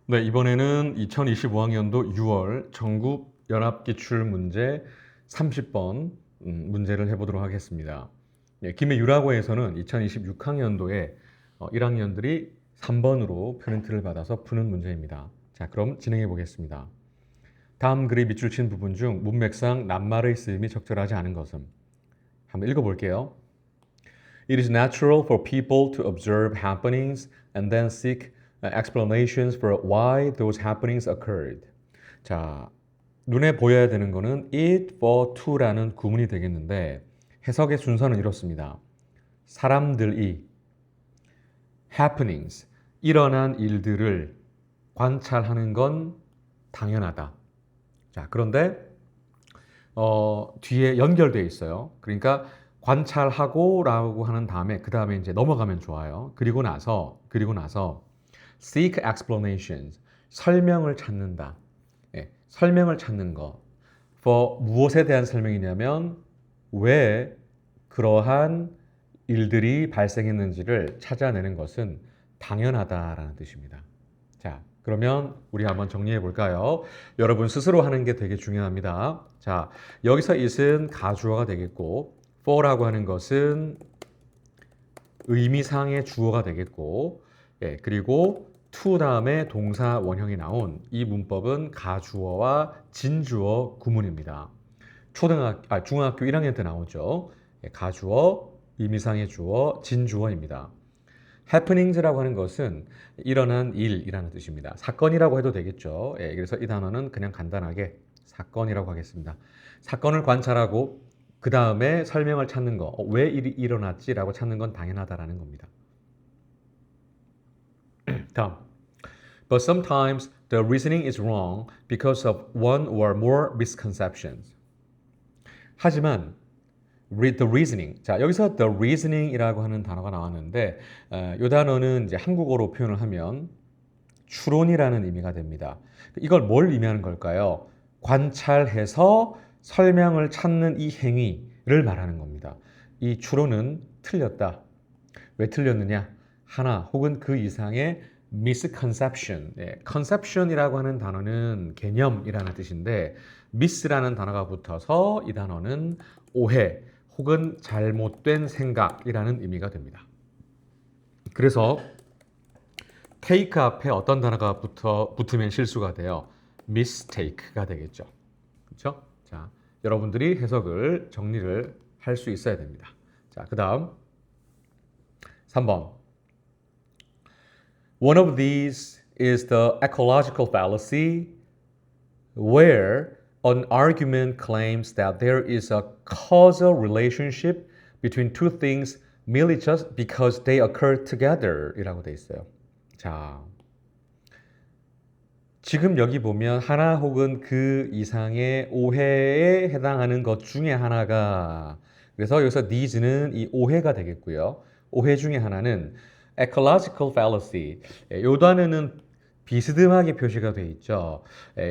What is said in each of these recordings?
네, 이번에는 2025학년도 6월 전국 연합기출 문제 30번 문제를 해보도록 하겠습니다. 네, 김해 유라고에서는 2026학년도에 1학년들이 3번으로 프린트를 받아서 푸는 문제입니다. 자, 그럼 진행해 보겠습니다. 다음 글이 밑줄 친 부분 중 문맥상 낱말의 쓰임이 적절하지 않은 것은? 한번 읽어볼게요. It is natural for people to observe happenings and then seek explanations for why those happenings occurred. 자, 눈에 보여야 되는 거는 it for to라는 구문이 되겠는데 해석의 순서는 이렇습니다. 사람들이 happenings, 일어난 일들을 관찰하는 건 당연하다. 자, 그런데 뒤에 연결되어 있어요. 그러니까 관찰하고라고 하는 다음에 그 다음에 이제 넘어가면 좋아요. 그리고 나서 seek explanations, 설명을 찾는다. 예, 설명을 찾는 거. for 무엇에 대한 설명이냐면 왜 그러한 일들이 발생했는지를 찾아내는 것은 당연하다라는 뜻입니다. 자, 그러면 우리 한번 정리해 볼까요? 여러분 스스로 하는 게 되게 중요합니다. 자, 여기서 it은 가주어가 되겠고 for라고 하는 것은 의미상의 주어가 되겠고 예, 그리고 to 다음에 동사 원형이 나온 이 문법은 가주어와 진주어 구문입니다. 중학교 1학년 때 나오죠. 예, 가주어, 의미상의 주어, 진주어입니다. happenings라고 하는 것은 일어난 일이라는 뜻입니다. 사건이라고 해도 되겠죠. 예, 그래서 이 단어는 그냥 간단하게 사건이라고 하겠습니다. 사건을 관찰하고 그 다음에 설명을 찾는 거, 왜 일이 일어났지라고 찾는 건 당연하다라는 겁니다. 다음. But sometimes the reasoning is wrong because of one or more misconceptions. 하지만 the reasoning. 자, 여기서 the reasoning이라고 하는 단어가 나왔는데 이 단어는 이제 한국어로 표현을 하면 추론이라는 의미가 됩니다. 이걸 뭘 의미하는 걸까요? 관찰해서 설명을 찾는 이 행위를 말하는 겁니다. 이 추론은 틀렸다. 왜 틀렸느냐? 하나 혹은 그 이상의 misconception. 예, conception이라고 하는 단어는 개념이라는 뜻인데 mis라는 단어가 붙어서 이 단어는 오해 혹은 잘못된 생각이라는 의미가 됩니다. 그래서 take 앞에 어떤 단어가 붙으면 실수가 돼요? mistake가 되겠죠. 그렇죠? 자, 여러분들이 해석을 정리를 할 수 있어야 됩니다. 자, 그다음 3번. One of these is the ecological fallacy where an argument claims that there is a causal relationship between two things merely just because they occur together 이라고 돼 있어요. 자, 지금 여기 보면 하나 혹은 그 이상의 오해에 해당하는 것 중에 하나가 그래서 여기서 these는 이 오해가 되겠고요. 오해 중에 하나는 ecological fallacy. 이 단어는 비스듬하게 표시가 되어 있죠.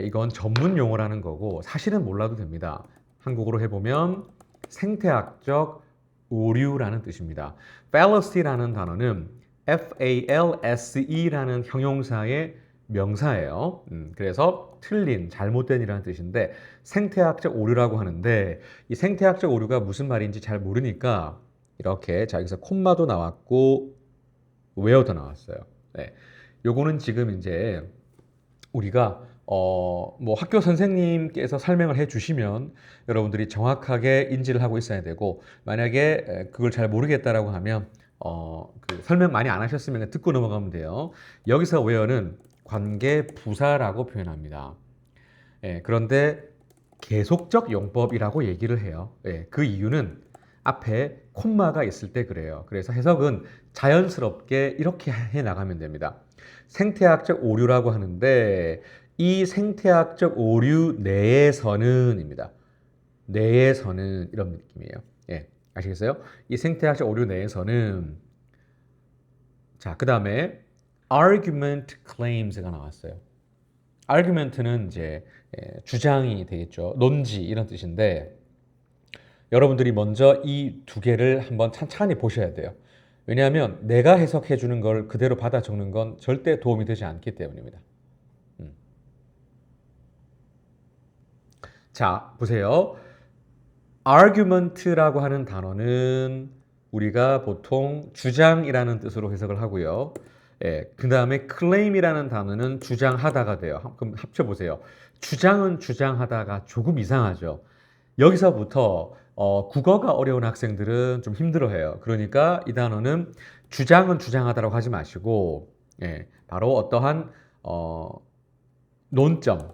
이건 전문 용어라는 거고 사실은 몰라도 됩니다. 한국어로 해보면 생태학적 오류라는 뜻입니다. fallacy라는 단어는 false라는 형용사의 명사예요. 그래서 틀린, 잘못된 이라는 뜻인데 생태학적 오류라고 하는데 이 생태학적 오류가 무슨 말인지 잘 모르니까 이렇게 자 여기서 콤마도 나왔고 where도 나왔어요. 네. 요거는 지금 이제 우리가 뭐 학교 선생님께서 설명을 해주시면 여러분들이 정확하게 인지를 하고 있어야 되고 만약에 그걸 잘 모르겠다라고 하면 그 설명 많이 안 하셨으면 듣고 넘어가면 돼요. 여기서 where는 관계 부사라고 표현합니다. 예, 그런데 계속적 용법이라고 얘기를 해요. 예, 그 이유는 앞에 콤마가 있을 때 그래요. 그래서 해석은 자연스럽게 이렇게 해 나가면 됩니다. 생태학적 오류라고 하는데 이 생태학적 오류 내에서는입니다. 내에서는 이런 느낌이에요. 예, 아시겠어요? 이 생태학적 오류 내에서는 자, 그 다음에 argument claims가 나왔어요. argument는 이제 주장이 되겠죠. 논지 이런 뜻인데 여러분들이 먼저 이 두 개를 한번 찬찬히 보셔야 돼요. 왜냐하면 내가 해석해 주는 걸 그대로 받아 적는 건 절대 도움이 되지 않기 때문입니다. 자, 보세요. argument라고 하는 단어는 우리가 보통 주장이라는 뜻으로 해석을 하고요. 예, 그 다음에 claim이라는 단어는 주장하다가 돼요. 그럼 합쳐보세요. 주장은 주장하다가 조금 이상하죠. 여기서부터 국어가 어려운 학생들은 좀 힘들어해요. 그러니까 이 단어는 주장은 주장하다라고 하지 마시고, 예, 바로 어떠한 논점,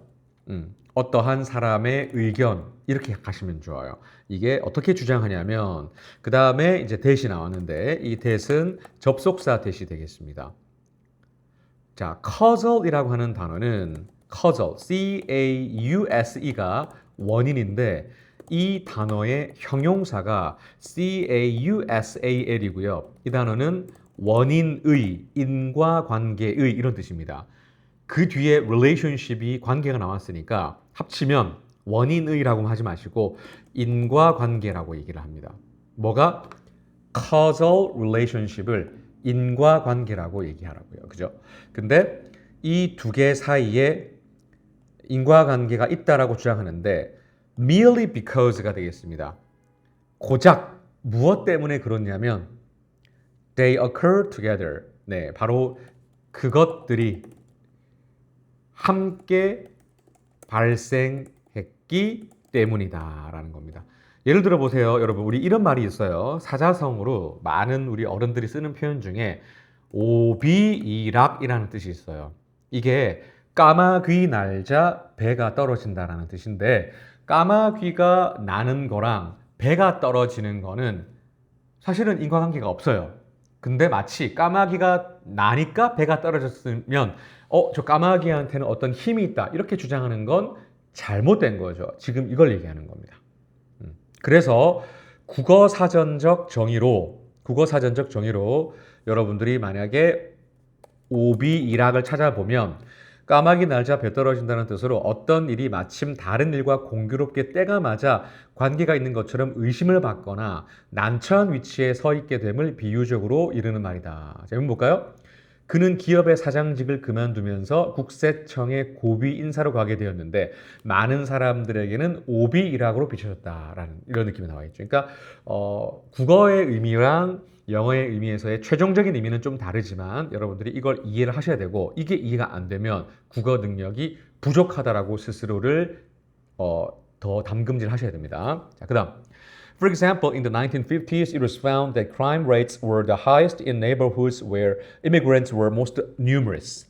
어떠한 사람의 의견 이렇게 가시면 좋아요. 이게 어떻게 주장하냐면 그 다음에 이제 that이 나왔는데 이 that은 접속사 that이 되겠습니다. 자, causal이라고 하는 단어는 causal, C-A-U-S-E가 원인인데 이 단어의 형용사가 C-A-U-S-A-L이고요. 이 단어는 원인의, 인과관계의 이런 뜻입니다. 그 뒤에 relationship이 관계가 나왔으니까 합치면 원인의라고 하지 마시고 인과관계라고 얘기를 합니다. 뭐가? causal relationship을 인과관계라고 얘기하라고요. 그죠? 근데 이 두 개 사이에 인과관계가 있다라고 주장하는데 merely because가 되겠습니다. 고작 무엇 때문에 그렇냐면 they occur together. 네, 바로 그것들이 함께 발생했기 때문이다라는 겁니다. 예를 들어 보세요. 여러분, 우리 이런 말이 있어요. 사자성어로 많은 우리 어른들이 쓰는 표현 중에 오비이락이라는 뜻이 있어요. 이게 까마귀 날자 배가 떨어진다라는 뜻인데 까마귀가 나는 거랑 배가 떨어지는 거는 사실은 인과관계가 없어요. 근데 마치 까마귀가 나니까 배가 떨어졌으면 저 까마귀한테는 어떤 힘이 있다 이렇게 주장하는 건 잘못된 거죠. 지금 이걸 얘기하는 겁니다. 그래서 국어사전적 정의로 여러분들이 만약에 오비이락을 찾아보면 까마귀 날자 배 떨어진다는 뜻으로 어떤 일이 마침 다른 일과 공교롭게 때가 맞아 관계가 있는 것처럼 의심을 받거나 난처한 위치에 서 있게 됨을 비유적으로 이르는 말이다. 자, 한번 볼까요? 그는 기업의 사장직을 그만두면서 국세청의 고위 인사로 가게 되었는데 많은 사람들에게는 오비일학으로 비춰졌다라는 이런 느낌이 나와 있죠. 그러니까 국어의 의미랑 영어의 의미에서의 최종적인 의미는 좀 다르지만 여러분들이 이걸 이해를 하셔야 되고 이게 이해가 안 되면 국어 능력이 부족하다라고 스스로를 더 담금질 하셔야 됩니다. 자, 그다음. For example, in the 1950s, it was found that crime rates were the highest in neighborhoods where immigrants were most numerous.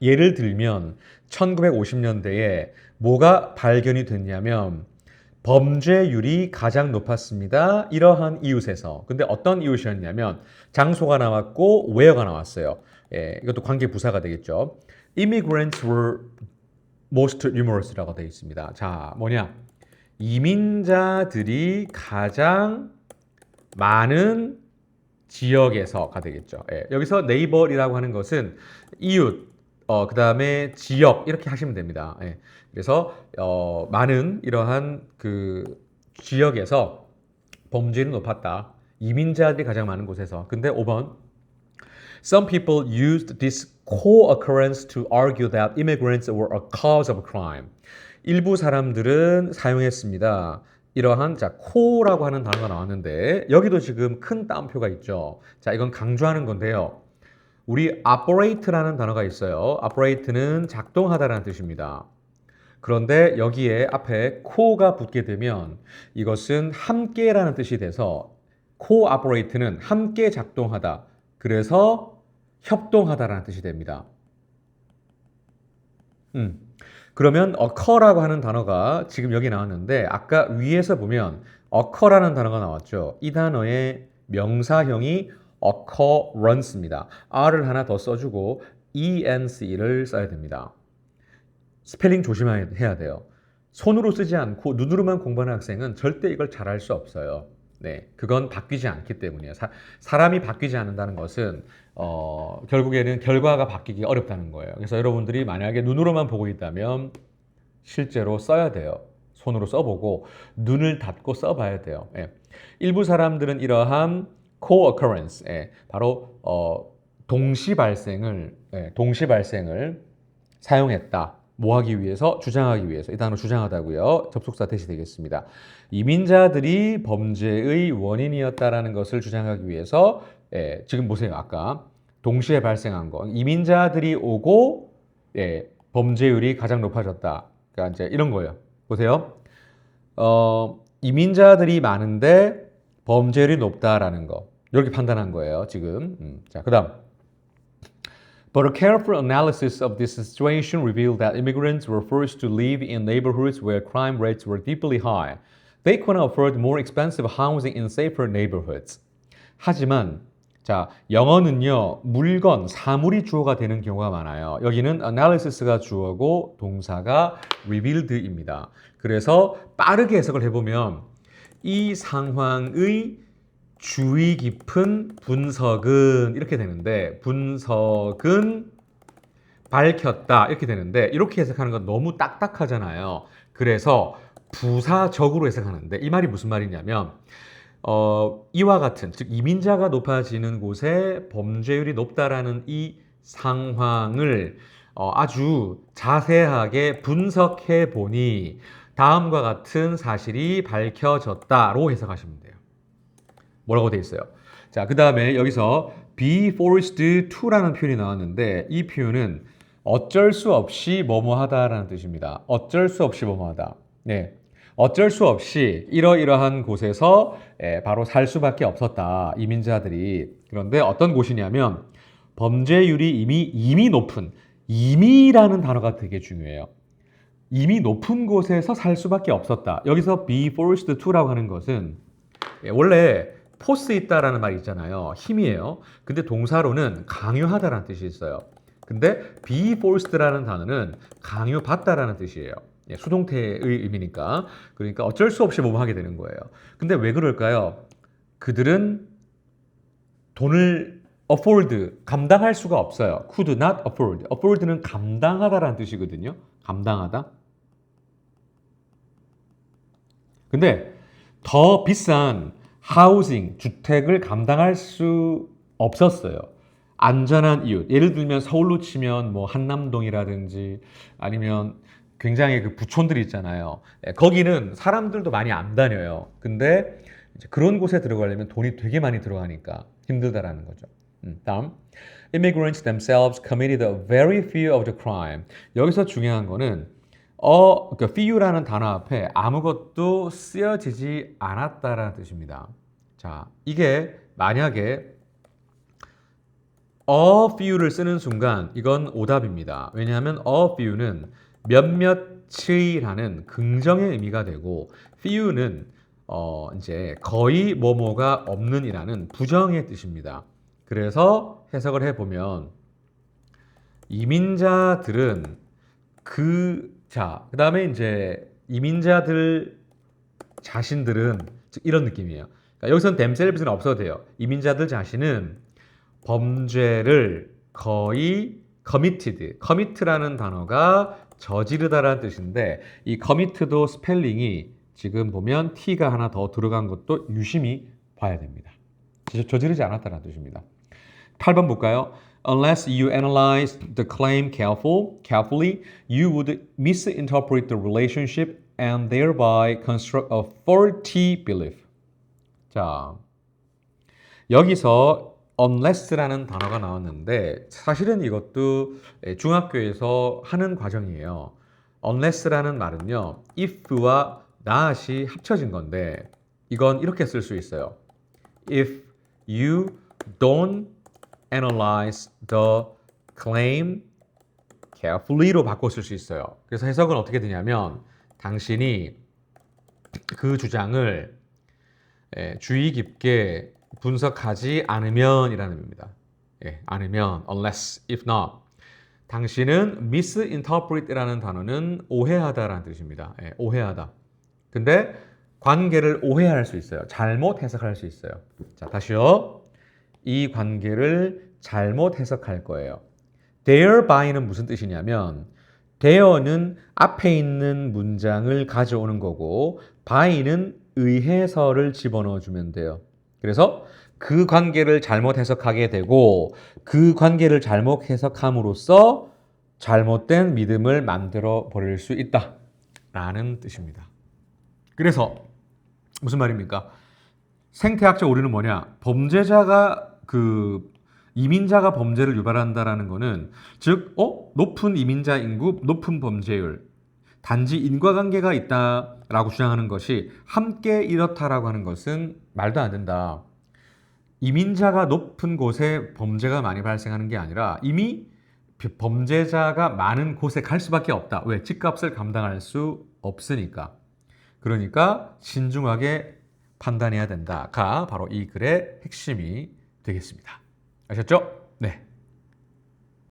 예를 들면 1950년대에 뭐가 발견이 됐냐면 범죄율이 가장 높았습니다. 이러한 이웃에서. 근데 어떤 이웃이었냐면 장소가 나왔고 where가 나왔어요. 예, 이것도 관계 부사가 되겠죠. Immigrants were most numerous라고 되어 있습니다. 자, 뭐냐? 이민자들이 가장 많은 지역에서가 되겠죠. 예, 여기서 네이버이라고 하는 것은 이웃, 그 다음에 지역 이렇게 하시면 됩니다. 예, 그래서 많은 이러한 그 지역에서 범죄는 높았다. 이민자들이 가장 많은 곳에서. 근데 5번 Some people used this co-occurrence to argue that immigrants were a cause of crime. 일부 사람들은 사용했습니다. 이러한 자 co라고 하는 단어가 나왔는데 여기도 지금 큰 따옴표가 있죠. 자, 이건 강조하는 건데요. 우리 operate라는 단어가 있어요. operate는 작동하다라는 뜻입니다. 그런데 여기에 앞에 co가 붙게 되면 이것은 함께라는 뜻이 돼서 cooperate는 함께 작동하다. 그래서 협동하다라는 뜻이 됩니다. 그러면 occur라고 하는 단어가 지금 여기 나왔는데 아까 위에서 보면 occur라는 단어가 나왔죠. 이 단어의 명사형이 occurrence입니다. R을 하나 더 써주고 ENC를 써야 됩니다. 스펠링 조심해야 돼요. 손으로 쓰지 않고 눈으로만 공부하는 학생은 절대 이걸 잘할 수 없어요. 네, 그건 바뀌지 않기 때문이에요. 사람이 바뀌지 않는다는 것은 결국에는 결과가 바뀌기 어렵다는 거예요. 그래서 여러분들이 만약에 눈으로만 보고 있다면 실제로 써야 돼요. 손으로 써보고 눈을 닫고 써봐야 돼요. 예. 일부 사람들은 이러한 co-occurrence, 예, 바로 동시 발생을 사용했다. 뭐 하기 위해서? 주장하기 위해서. 이 단어 주장하다고요. 접속사 대시 되겠습니다. 이민자들이 범죄의 원인이었다라는 것을 주장하기 위해서 지금 보세요. 아까 동시에 발생한 거. 이민자들이 오고 범죄율이 가장 높아졌다. 그러니까 이제 이런 거예요. 보세요. 이민자들이 많은데 범죄율이 높다라는 거. 이렇게 판단한 거예요. 지금. 자, 그다음. But a careful analysis of this situation revealed that immigrants were forced to live in neighborhoods where crime rates were deeply high. They couldn't afford more expensive housing in safer neighborhoods. 하지만 자, 영어는요. 물건, 사물이 주어가 되는 경우가 많아요. 여기는 analysis가 주어고 동사가 revealed입니다. 그래서 빠르게 해석을 해보면 이 상황의 주의 깊은 분석은 이렇게 되는데 분석은 밝혔다 이렇게 되는데 이렇게 해석하는 건 너무 딱딱하잖아요. 그래서 부사적으로 해석하는데 이 말이 무슨 말이냐면 이와 같은 즉 이민자가 높아지는 곳에 범죄율이 높다라는 이 상황을 아주 자세하게 분석해 보니 다음과 같은 사실이 밝혀졌다로 해석하시면 돼요. 뭐라고 돼 있어요? 자, 그 다음에 여기서 be forced to라는 표현이 나왔는데 이 표현은 어쩔 수 없이 뭐뭐 하다라는 뜻입니다. 어쩔 수 없이 뭐뭐 하다. 네. 어쩔 수 없이 이러이러한 곳에서 바로 살 수밖에 없었다. 이민자들이. 그런데 어떤 곳이냐면 범죄율이 이미 높은 이미라는 단어가 되게 중요해요. 이미 높은 곳에서 살 수밖에 없었다. 여기서 be forced to라고 하는 것은 원래 포스 있다라는 말이 있잖아요. 힘이에요. 근데 동사로는 강요하다라는 뜻이 있어요. 근데 be forced라는 단어는 강요받다라는 뜻이에요. 수동태의 의미니까. 그러니까 어쩔 수 없이 뭐뭐 하게 되는 거예요. 근데 왜 그럴까요? 그들은 돈을 afford, 감당할 수가 없어요. could not afford. afford는 감당하다라는 뜻이거든요. 감당하다. 근데 더 비싼 하우징, 주택을 감당할 수 없었어요. 안전한 이유. 예를 들면 서울로 치면 뭐 한남동이라든지 아니면 굉장히 그 부촌들이 있잖아요. 거기는 사람들도 많이 안 다녀요. 근데 이제 그런 곳에 들어가려면 돈이 되게 많이 들어가니까 힘들다라는 거죠. 다음. Immigrants themselves committed a very few of the crime. 여기서 중요한 거는 그러니까 few라는 단어 앞에 아무것도 쓰여지지 않았다라는 뜻입니다. 자, 이게 만약에 a few를 쓰는 순간 이건 오답입니다. 왜냐하면 a few는 몇몇이라는 긍정의 의미가 되고 few는 이제 거의 뭐뭐가 없는이라는 부정의 뜻입니다. 그래서 해석을 해보면 이민자들은 그 다음에 이제 이민자들 자신들은 즉 이런 느낌이에요. 그러니까 여기서는 themselves는 없어도 돼요. 이민자들 자신은 범죄를 거의 commit라는 단어가 저지르다라는 뜻인데 이 commit도 스펠링이 지금 보면 t가 하나 더 들어간 것도 유심히 봐야 됩니다. 저지르지 않았다는 뜻입니다. 8번 볼까요? Unless you analyze the claim carefully, you would misinterpret the relationship and thereby construct a faulty belief. 자, 여기서 unless라는 단어가 나왔는데 사실은 이것도 중학교에서 하는 과정이에요. unless라는 말은요, if와 not이 합쳐진 건데 이건 이렇게 쓸 수 있어요. If you don't analyze the claim carefully로 바꿔 쓸 수 있어요. 그래서 해석은 어떻게 되냐면 당신이 그 주장을 주의 깊게 분석하지 않으면 이라는 의미입니다. 않으면 unless, if not. 당신은 misinterpret이라는 단어는 오해하다라는 뜻입니다. 오해하다. 근데 관계를 오해할 수 있어요. 잘못 해석할 수 있어요. 자, 다시요. 이 관계를 잘못 해석할 거예요. thereby는 무슨 뜻이냐면 there는 앞에 있는 문장을 가져오는 거고 by는 의해서를 집어넣어 주면 돼요. 그래서 그 관계를 잘못 해석하게 되고 그 관계를 잘못 해석함으로써 잘못된 믿음을 만들어 버릴 수 있다 라는 뜻입니다. 그래서 무슨 말입니까? 생태학적 오류는 뭐냐? 이민자가 범죄를 유발한다라는 거는 즉 높은 이민자 인구, 높은 범죄율, 단지 인과관계가 있다라고 주장하는 것이 함께 이렇다라고 하는 것은 말도 안 된다. 이민자가 높은 곳에 범죄가 많이 발생하는 게 아니라 이미 범죄자가 많은 곳에 갈 수밖에 없다. 왜? 집값을 감당할 수 없으니까. 그러니까 신중하게 판단해야 된다가 바로 이 글의 핵심이 되겠습니다. 아셨죠? 네.